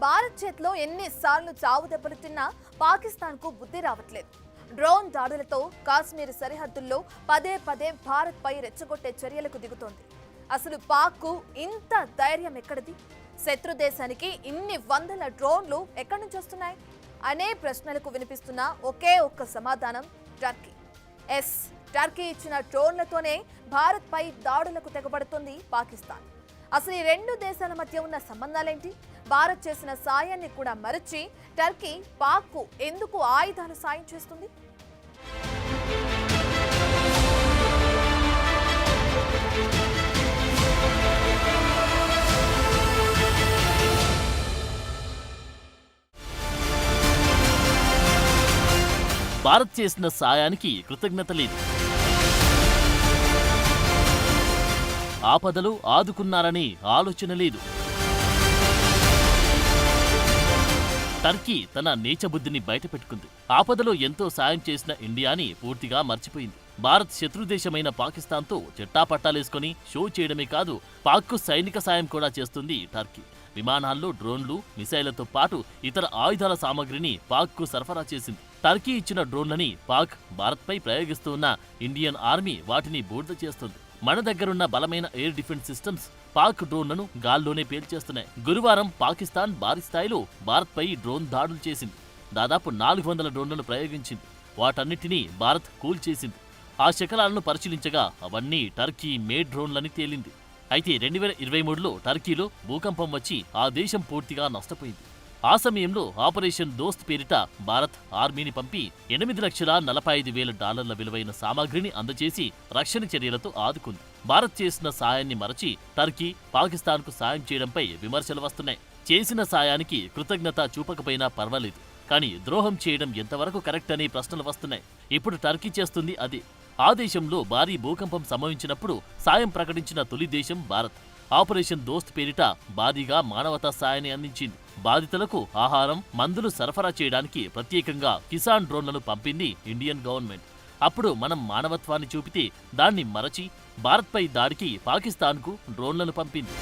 భారత్ చేతిలో ఎన్నిసార్లు చావు దెబ్బలు తిన్నా పాకిస్తాన్కు బుద్ధి రావట్లేదు. డ్రోన్ దాడులతో కాశ్మీర్ సరిహద్దుల్లో పదే పదే భారత్పై రెచ్చగొట్టే చర్యలకు దిగుతోంది. అసలు పాక్కు ఇంత ధైర్యం ఎక్కడిది? శత్రు దేశానికి ఇన్ని వందల డ్రోన్లు ఎక్కడి నుంచి వస్తున్నాయి అనే ప్రశ్నలకు వినిపిస్తున్న ఒకే ఒక్క సమాధానం టర్కీ. టర్కీ ఇచ్చిన డ్రోన్లతోనే భారత్పై దాడులకు తెగబడుతోంది పాకిస్తాన్. అసలు ఈ రెండు దేశాల మధ్య ఉన్న సంబంధాలేంటి? భారత్ చేసిన సాయాన్ని కూడా మరచి టర్కీ పాక్కు ఎందుకు ఆయుధాలు సాయం చేస్తుంది? భారత్ చేసిన సాయానికి కృతజ్ఞత లేదు. ఆపదలు ఆదుకున్నారనే ఆలోచన లేదు. టర్కీ తన నీచబుద్ధిని బయటపెట్టుకుంది. ఆపదలో ఎంతో సాయం చేసిన ఇండియాని పూర్తిగా మర్చిపోయింది. భారత్ శత్రుదేశమైన పాకిస్తాన్తో చెట్టాపట్టాలేసుకుని షో చేయడమే కాదు, పాక్కు సైనిక సాయం కూడా చేస్తుంది టర్కీ. విమానాల్లో డ్రోన్లు, మిసైళ్లతో పాటు ఇతర ఆయుధాల సామగ్రిని పాక్కు సరఫరా చేసింది. టర్కీ ఇచ్చిన డ్రోన్లని పాక్ భారత్పై ప్రయోగిస్తూ ఉన్న ఇండియన్ ఆర్మీ వాటిని బూడిద చేస్తుంది. మన దగ్గరున్న బలమైన ఎయిర్ డిఫెన్స్ సిస్టమ్స్ పాక్ డ్రోన్లను గాల్లోనే పేల్చేస్తున్నాయి. గురువారం పాకిస్తాన్ భారీ స్థాయిలో భారత్పై డ్రోన్ దాడులు చేసింది. దాదాపు 400 డ్రోన్లను ప్రయోగించింది. వాటన్నిటినీ భారత్ కూల్చేసింది. ఆ శకలాలను పరిశీలించగా అవన్నీ టర్కీ మేడ్ డ్రోన్లని తేలింది. అయితే 2023లో టర్కీలో భూకంపం వచ్చి ఆ దేశం పూర్తిగా నష్టపోయింది. ఆ సమయంలో ఆపరేషన్ దోస్త్ పేరిట భారత్ ఆర్మీని పంపి $8,45,000 విలువైన సామాగ్రిని అందజేసి రక్షణ చర్యలతో ఆదుకుంది. భారత్ చేసిన సాయాన్ని మరచి టర్కీ పాకిస్తాన్కు సాయం చేయడంపై విమర్శలు వస్తున్నాయి. చేసిన సాయానికి కృతజ్ఞత చూపకపోయినా పర్వాలేదు, కానీ ద్రోహం చేయడం ఎంతవరకు కరెక్ట్ అనే ప్రశ్నలు వస్తున్నాయి. ఇప్పుడు టర్కీ చేస్తుంది అదే. ఆ దేశంలో భారీ భూకంపం సంభవించినప్పుడు సాయం ప్రకటించిన తొలి దేశం భారత్. ఆపరేషన్ దోస్త్ పేరిట భారీగా మానవతా సాయాన్ని అందించింది. బాధితులకు ఆహారం, మందులు సరఫరా చేయడానికి ప్రత్యేకంగా కిసాన్ డ్రోన్లను పంపింది ఇండియన్ గవర్నమెంట్. అప్పుడు మనం మానవత్వాన్ని చూపితే దాన్ని మరచి భారత్పై దాడికి పాకిస్తాన్కు డ్రోన్లను పంపింది.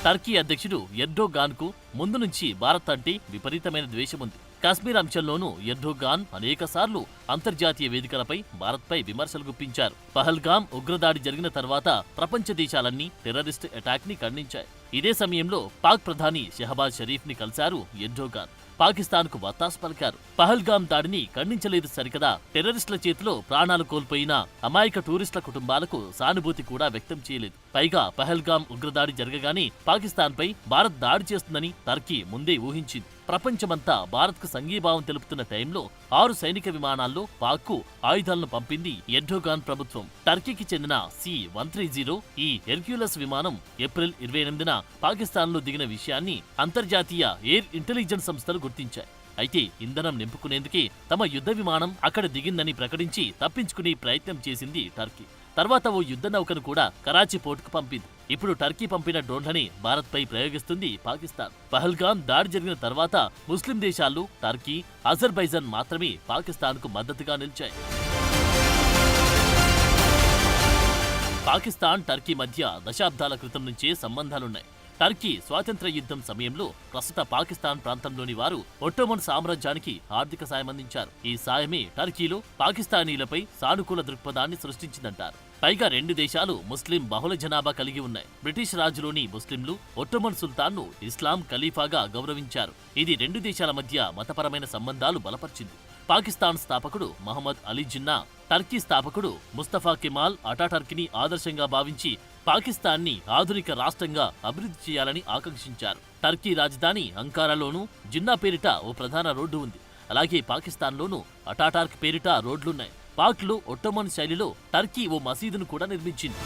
టర్కీ అధ్యక్షుడు ఎర్డోగాన్కు ముందు నుంచి భారత్ అంటే విపరీతమైన ద్వేషముంది. కాశ్మీర్ అంశంలోనూ ఎర్డోగాన్ అనేకసార్లు అంతర్జాతీయ వేదికలపై భారత్పై విమర్శలు గుప్పించారు. పహల్గామ్ ఉగ్రదాడి జరిగిన తర్వాత ప్రపంచ దేశాలన్నీ టెర్రరిస్ట్ అటాక్ ని ఖండించాయి. ఇదే సమయంలో పాక్ ప్రధాని షెహబాజ్ షరీఫ్ ని కలిశారు ఎర్డోగాన్. పాకిస్తాన్కు వత్తాసు పలికారు. పహల్గామ్ దాడిని ఖండించలేదు సరికదా, టెర్రరిస్టుల చేతిలో ప్రాణాలు కోల్పోయిన అమాయక టూరిస్టుల కుటుంబాలకు సానుభూతి కూడా వ్యక్తం చేయలేదు. పైగా పహల్గామ్ ఉగ్రదాడి జరగగానే పాకిస్తాన్పై భారత్ దాడి చేస్తుందని టర్కీ ముందే ఊహించింది. ప్రపంచమంతా భారత్కు సంఘీభావం తెలుపుతున్న టైంలో 6 సైనిక విమానాల్లో పాక్కు ఆయుధాలను పంపింది ఎర్డోగాన్ ప్రభుత్వం. టర్కీకి చెందిన C-130 ఈ హెర్క్యులస్ విమానం ఏప్రిల్ 28న పాకిస్తాన్లో దిగిన విషయాన్ని అంతర్జాతీయ ఎయిర్ ఇంటెలిజెన్స్ సంస్థలు గుర్తించాయి. అయితే ఇంధనం నింపుకునేందుకే తమ యుద్ధ విమానం అక్కడ దిగిందని ప్రకటించి తప్పించుకునే ప్రయత్నం చేసింది టర్కీ. తర్వాత ఓ యుద్ధ నౌకను కూడా కరాచీ పోర్టుకు పంపింది. ఇప్పుడు టర్కీ పంపిన డ్రోన్లని భారత్పై ప్రయోగిస్తుంది పాకిస్తాన్. పహల్గామ్ దాడి జరిగిన తర్వాత ముస్లిం దేశాలు టర్కీ, అజర్బైజాన్ మాత్రమే పాకిస్తాన్కు మద్దతుగా నిలిచాయి. పాకిస్తాన్, టర్కీ మధ్య దశాబ్దాల క్రితం నుంచే సంబంధాలున్నాయి. టర్కీ స్వాతంత్ర్య యుద్ధం సమయంలో ప్రస్తుత పాకిస్తాన్ ప్రాంతంలోని వారు ఒట్టోమన్ సామ్రాజ్యానికి ఆర్థిక సాయం అందించారు. ఈ సాయమే టర్కీలో పాకిస్తానీలపై సానుకూల దృక్పథాన్ని సృష్టించిందంటారు. పైగా రెండు దేశాలు ముస్లిం బహుళ జనాభా కలిగి ఉన్నాయి. బ్రిటిష్ రాజులోని ముస్లింలు ఒట్టోమన్ సుల్తాన్ను ఇస్లాం ఖలీఫాగా గౌరవించారు. ఇది రెండు దేశాల మధ్య మతపరమైన సంబంధాలు బలపరిచింది. పాకిస్తాన్ స్థాపకుడు మహమ్మద్ అలీ జిన్నా, టర్కీ స్థాపకుడు ముస్తఫా కెమాల్ అటాటర్కీని ఆదర్శంగా భావించి పాకిస్తాన్ని ఆధునిక రాష్ట్రంగా అభివృద్ధి చేయాలని ఆకాంక్షించారు. టర్కీ రాజధాని అంకారాలోనూ జిన్నా పేరిట ఓ ప్రధాన రోడ్డు ఉంది. అలాగే పాకిస్తాన్లోనూ అటాటర్క్ పేరిట రోడ్లున్నాయి. పాక్లో ఒట్టోమన్ శైలిలో టర్కీ ఓ మసీదును కూడా నిర్మించింది.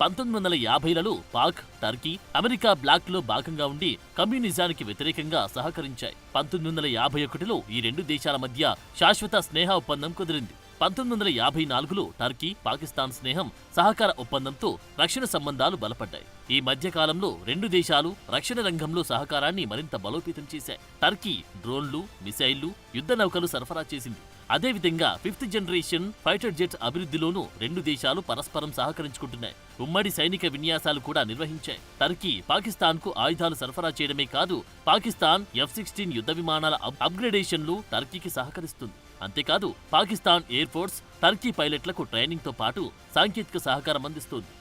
1950లలో పాక్, టర్కీ, అమెరికా బ్లాక్లో భాగంగా ఉండి కమ్యూనిజానికి వ్యతిరేకంగా సహకరించాయి. 1951లో ఈ రెండు దేశాల మధ్య శాశ్వత స్నేహ ఒప్పందం కుదిరింది. 1954లో టర్కీ, పాకిస్తాన్ స్నేహం, సహకార ఒప్పందంతో రక్షణ సంబంధాలు బలపడ్డాయి. ఈ మధ్యకాలంలో రెండు దేశాలు రక్షణ రంగంలో సహకారాన్ని మరింత బలోపేతం చేశాయి. టర్కీ డ్రోన్లు, మిసైళ్లు, యుద్ధ నౌకలు సరఫరా చేసింది. అదేవిధంగా 5th జనరేషన్ ఫైటర్ జెట్ అభివృద్ధిలోనూ రెండు దేశాలు పరస్పరం సహకరించుకుంటున్నాయి. ఉమ్మడి సైనిక విన్యాసాలు కూడా నిర్వహించాయి. టర్కీ పాకిస్తాన్కు ఆయుధాలు సరఫరా చేయడమే కాదు, పాకిస్తాన్ F-16 యుద్ధ విమానాల అప్గ్రేడేషన్లు టర్కీకి సహకరిస్తుంది. అంతేకాదు పాకిస్తాన్ ఎయిర్ ఫోర్స్ టర్కీ పైలట్లకు ట్రైనింగ్తో పాటు సాంకేతిక సహకారం అందిస్తుంది.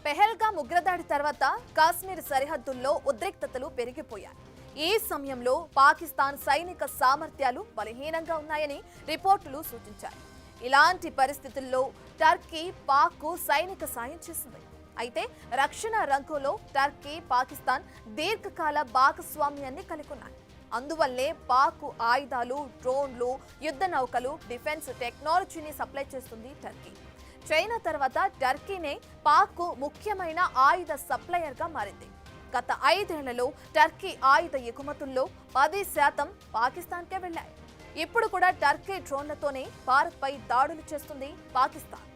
పెహల్గాం ఉగ్రదాడి తర్వాత కాశ్మీర్ సరిహద్దుల్లో ఉద్రిక్తతలు పెరిగిపోయాయి. ఈ సమయంలో పాకిస్తాన్ సైనిక సామర్థ్యాలు బలహీనంగా ఉన్నాయని రిపోర్టులు సూచించాయి. ఇలాంటి పరిస్థితుల్లో టర్కీ పాక్కు సైనిక సాయం చేసింది. అయితే రక్షణ రంగంలో టర్కీ పాకిస్తాన్ దీర్ఘకాల భాగస్వామ్యాన్ని కలిగి ఉన్నాయి. అందువల్లే పాక్ ఆయుధాలు, డ్రోన్లు, యుద్ధ నౌకలు, డిఫెన్స్ టెక్నాలజీని సప్లై చేస్తుంది టర్కీ. చైనా తర్వాత టర్కీనే పాక్కు ముఖ్యమైన ఆయుధ సప్లయర్గా మారింది. గత 5 ఏళ్లలో టర్కీ ఆయుధ ఎగుమతుల్లో 10% పాకిస్తాన్కే వెళ్లాయి. ఇప్పుడు కూడా టర్కీ డ్రోన్లతోనే భారత్పై దాడులు చేస్తుంది పాకిస్తాన్.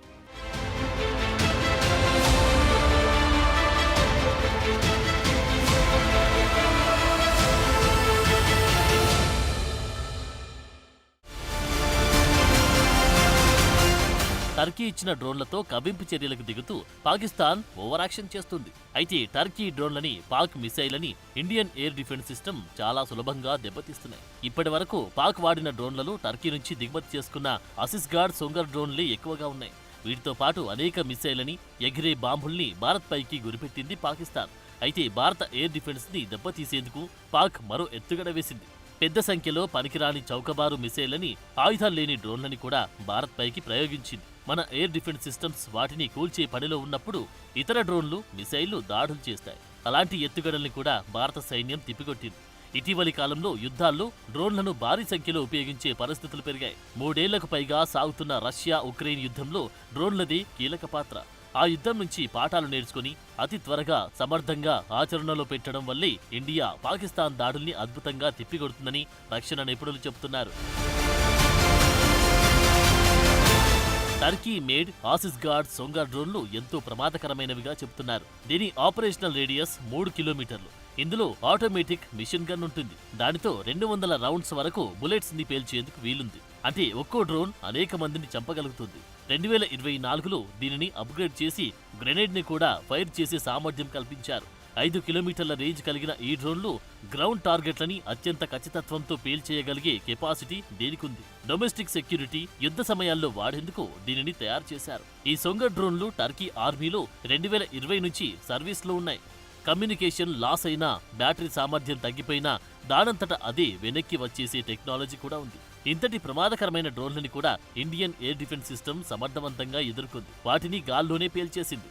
టర్కీ ఇచ్చిన డ్రోన్లతో కవ్వింపు చర్యలకు దిగుతూ పాకిస్తాన్ ఓవరాక్షన్ చేస్తుంది. అయితే టర్కీ డ్రోన్లని, పాక్ మిసైలని ఇండియన్ ఎయిర్ డిఫెన్స్ సిస్టమ్ చాలా సులభంగా దెబ్బతీస్తున్నాయి. ఇప్పటి వరకు పాక్ వాడిన డ్రోన్లలో టర్కీ నుంచి దిగుమతి చేసుకున్న అసిస్గార్డ్, సొంగర్ డ్రోన్లే ఎక్కువగా ఉన్నాయి. వీటితో పాటు అనేక మిసైలని, ఎగిరే బాంబుల్ని భారత్ పైకి గురిపెట్టింది పాకిస్తాన్. అయితే భారత ఎయిర్ డిఫెన్స్ ని దెబ్బతీసేందుకు పాక్ మరో ఎత్తుగడ వేసింది. పెద్ద సంఖ్యలో పనికిరాని చౌకబారు మిసైలని, ఆయుధాలు లేని డ్రోన్లని కూడా భారత్ పైకి ప్రయోగించింది. మన ఎయిర్ డిఫెన్స్ సిస్టమ్స్ వాటిని కూల్చే పనిలో ఉన్నప్పుడు ఇతర డ్రోన్లు, మిసైళ్లు దాడులు చేస్తాయి. అలాంటి ఎత్తుగడల్ని కూడా భారత సైన్యం తిప్పికొట్టింది. ఇటీవలి కాలంలో యుద్ధాల్లో డ్రోన్లను భారీ సంఖ్యలో ఉపయోగించే పరిస్థితులు పెరిగాయి. 3 ఏళ్లకు పైగా సాగుతున్న రష్యా ఉక్రెయిన్ యుద్ధంలో డ్రోన్లదే కీలక పాత్ర. ఆ యుద్ధం నుంచి పాఠాలు నేర్చుకుని అతి త్వరగా, సమర్థంగా ఆచరణలో పెట్టడం వల్లే ఇండియా పాకిస్తాన్ దాడుల్ని అద్భుతంగా తిప్పికొడుతుందని రక్షణ నిపుణులు చెబుతున్నారు. టర్కీ మేడ్ ఆసిస్గార్డ్, సొంగర్ డ్రోన్లు ఎంతో ప్రమాదకరమైనవిగా చెబుతున్నారు. దీని ఆపరేషనల్ రేడియస్ 3 కిలోమీటర్లు. ఇందులో ఆటోమేటిక్ మిషన్ గన్ ఉంటుంది. దానితో 200 రౌండ్స్ వరకు బుల్లెట్స్ ని పేల్చేందుకు వీలుంది. అంటే ఒక్కో డ్రోన్ అనేక మందిని చంపగలుగుతుంది. 2024లో దీనిని అప్గ్రేడ్ చేసి గ్రెనేడ్ ని కూడా ఫైర్ చేసే సామర్థ్యం కల్పించారు. 5 కిలోమీటర్ల రేంజ్ కలిగిన ఈ డ్రోన్లు గ్రౌండ్ టార్గెట్లని అత్యంత ఖచ్చితత్వంతో పేల్చేయగలిగే కెపాసిటీ దీనికుంది. డొమెస్టిక్ సెక్యూరిటీ, యుద్ధ సమయాల్లో వాడేందుకు దీనిని తయారు చేశారు. ఈ సొంగర్ డ్రోన్లు టర్కీ ఆర్మీలో 2020 నుంచి సర్వీస్లో ఉన్నాయి. కమ్యూనికేషన్ లాస్ అయినా, బ్యాటరీ సామర్థ్యం తగ్గిపోయినా దానంతట అదే వెనక్కి వచ్చేసే టెక్నాలజీ కూడా ఉంది. ఇంతటి ప్రమాదకరమైన డ్రోన్లని కూడా ఇండియన్ ఎయిర్ డిఫెన్స్ సిస్టమ్ సమర్థవంతంగా ఎదుర్కొంది. వాటిని గాల్లోనే పేల్చేసింది.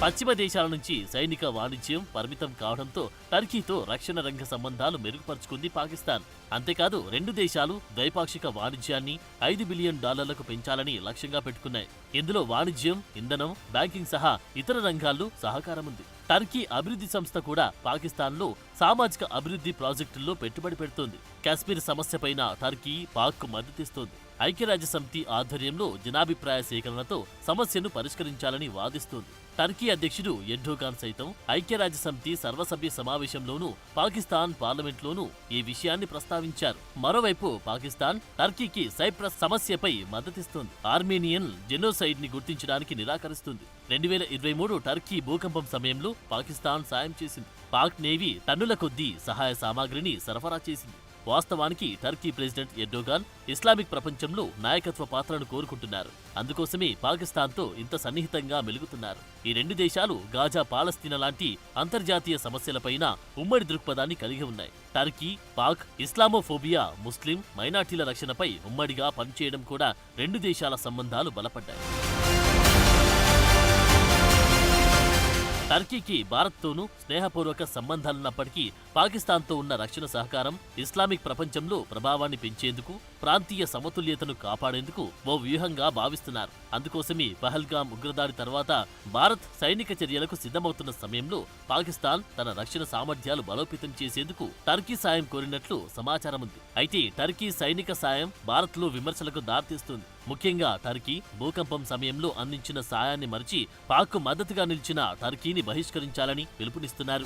పశ్చిమ దేశాల నుంచి సైనిక వాణిజ్యం పరిమితం కావడంతో టర్కీతో రక్షణ రంగ సంబంధాలు మెరుగుపరుచుకుంది పాకిస్తాన్. అంతేకాదు రెండు దేశాలు ద్వైపాక్షిక వాణిజ్యాన్ని $5 బిలియన్ పెంచాలని లక్ష్యంగా పెట్టుకున్నాయి. ఇందులో వాణిజ్యం, ఇంధనం, బ్యాంకింగ్ సహా ఇతర రంగాల్లో సహకారం ఉంది. టర్కీ అభివృద్ధి సంస్థ కూడా పాకిస్తాన్లో సామాజిక అభివృద్ధి ప్రాజెక్టుల్లో పెట్టుబడి పెడుతోంది. కాశ్మీర్ సమస్యపైన టర్కీ పాక్ మద్దతిస్తోంది. ఐక్యరాజ్యసమితి ఆధ్వర్యంలో జనాభిప్రాయ సేకరణతో సమస్యను పరిష్కరించాలని వాదిస్తోంది. టర్కీ అధ్యక్షుడు ఎర్డోగాన్ సైతం ఐక్యరాజ్యసమితి సర్వసభ్య సమావేశంలోనూ, పాకిస్తాన్ పార్లమెంట్లోనూ ఈ విషయాన్ని ప్రస్తావించారు. మరోవైపు పాకిస్తాన్ టర్కీకి సైప్రస్ సమస్యపై మద్దతిస్తోంది. ఆర్మేనియన్ జెనోసైడ్ ని గుర్తించడానికి నిరాకరిస్తుంది. 2023 టర్కీ భూకంపం సమయంలో పాకిస్తాన్ సాయం చేసింది. పాక్ నేవీ టన్నుల కొద్దీ సహాయ సామాగ్రిని సరఫరా చేసింది. వాస్తవానికి టర్కీ ప్రెసిడెంట్ ఎర్డోగాన్ ఇస్లామిక్ ప్రపంచంలో నాయకత్వ పాత్రను కోరుకుంటున్నారు. అందుకోసమే పాకిస్తాన్తో ఇంత సన్నిహితంగా మెలుగుతున్నారు. ఈ రెండు దేశాలు గాజా, పాలస్తీనా లాంటి అంతర్జాతీయ సమస్యలపైన ఉమ్మడి దృక్పథాన్ని కలిగి ఉన్నాయి. టర్కీ, పాక్ ఇస్లామోఫోబియా, ముస్లిం మైనార్టీల రక్షణపై ఉమ్మడిగా పనిచేయడం కూడా రెండు దేశాల సంబంధాలు బలపడ్డాయి. టర్కీకి భారత్తోనూ స్నేహపూర్వక సంబంధాలున్నప్పటికీ పాకిస్తాన్తో ఉన్న రక్షణ సహకారం ఇస్లామిక్ ప్రపంచంలో ప్రభావాన్ని పెంచేందుకు, ప్రాంతీయ సమతుల్యతను కాపాడేందుకు ఓ వ్యూహంగా భావిస్తున్నారు. అందుకోసమే పహల్గామ్ ఉగ్రదాడి తర్వాత భారత్ సైనిక చర్యలకు సిద్ధమవుతున్న సమయంలో పాకిస్తాన్ తన రక్షణ సామర్థ్యాలు బలోపేతం చేసేందుకు టర్కీ సాయం కోరినట్లు సమాచారం ఉంది. అయితే టర్కీ సైనిక సాయం భారత్లో విమర్శలకు దారితీస్తుంది. ముఖ్యంగా టర్కీ భూకంపం సమయంలో అందించిన సాయాన్ని మరిచి పాక్కు మద్దతుగా నిలిచిన టర్కీని బహిష్కరించాలని పిలుపునిస్తున్నారు.